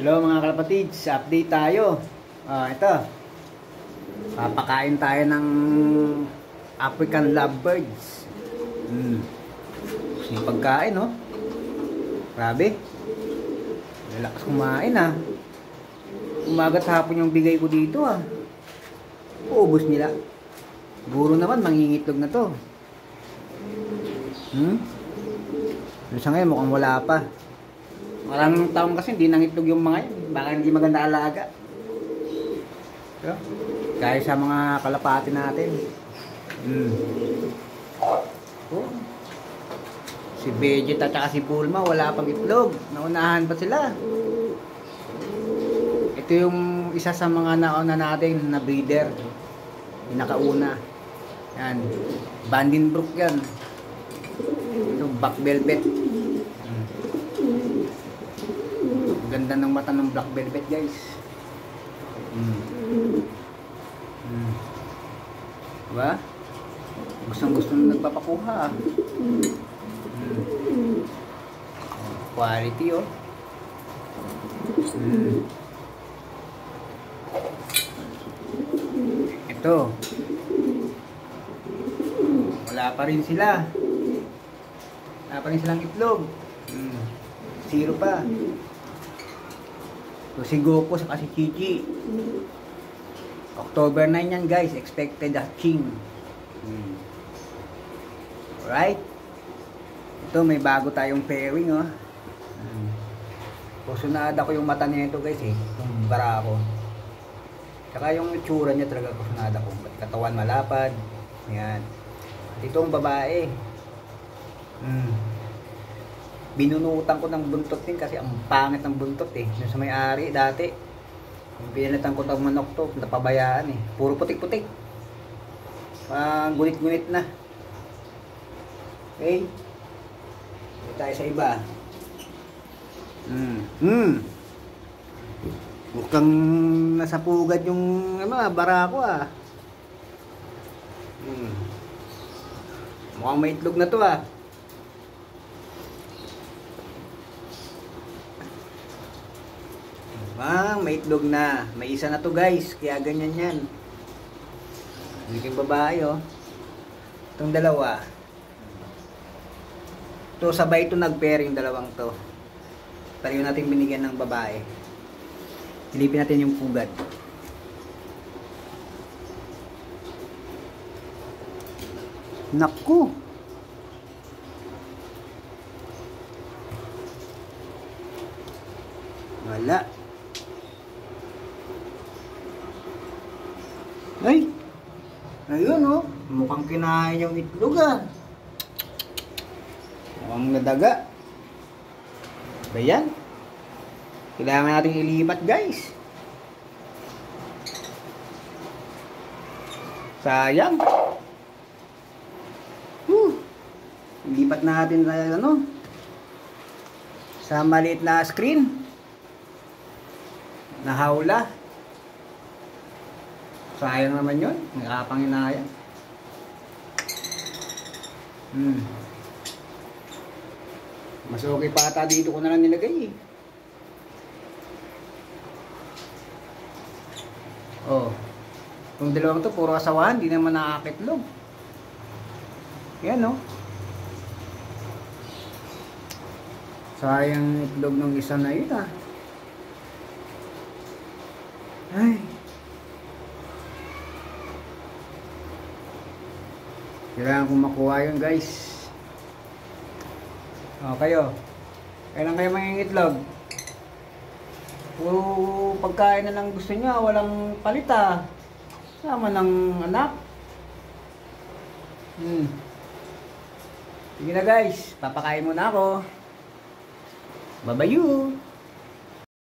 Hello mga kalapatids, update tayo. Ito. Papakain tayo ng African lovebirds. Yung pagkain, no? Grabe. Relax kumain, ha. Umagat hapon yung bigay ko dito, ha. Uubos nila. Siguro naman, mangingitlog na to. Sa ngayon, mukhang wala pa. Maraming taong kasi hindi nangitlog yung mga yun. Baka hindi maganda alaga. Pero, kaya sa mga kalapati natin. Oh. Si Vegeta at si Bulma wala pang itlog. Naunahan pa sila. Ito yung isa sa mga nauna natin na breeder. Pinakauna. Yan. Vandenbroek yan. Ito Black Velvet. Ganda ng mata ng Black Velvet, guys. Diba? Gustong-gusto na nagpapakuha. Quality, oh. Ito. Wala pa rin sila. Wala pa rin silang itlog. Zero pa. So, si Goku sa si Chichi. October 9 yan, guys. Expected hatching. Alright. Ito, may bago tayong pairing, oh. Kusunada ko yung mata nito, guys, eh. Yung barako. Saka yung itsura niya talaga kusunada ko. Katawan malapad. Ayan. Itong babae. Binunutan ko ng buntot din kasi ang pangit ng buntot, eh. Yung sa may-ari dati. Yung pinalitan ko ng manok to, napabayaan, eh. Puro putik-putik. Gunit-gunit na. Okay. Dito tayo sa iba. Mukhang nasa pugad yung barako, ah. Mukhang may itlog na to, ah. May itlog na. May isa na to, guys. Kaya ganyan yan. Naging babae, oh. Itong dalawa. Ito, sabay ito nag-pairing dalawang to. Pero yun natin binigyan ng babae. Silipin natin yung pugad. Naku! Wala. Ay! Ayun, oh. Mukhang kinain yung itlog, ah. Mukhang nadaga. Ba yan? Kailangan natin ilipat, guys. Sayang. Ilipat natin sa sa maliit na screen. Nahawla. Sayang naman yun. Nakapanginaya. Mas okay pa ata dito ko na lang nilagay, eh. Oh. Itong dalawang to, puro asawahan. Di naman nakakakitlog. Yan, no? Sayang itlog ng isa na yun, ah. Ay. Kailangan kong makuha yun, guys. Kayo. Kailan kayo mangingitlog? Puro pagkain na lang gusto niya. Walang palita. Sama ng anak. Sige na, guys. Papakain muna ako. Bye-bye you.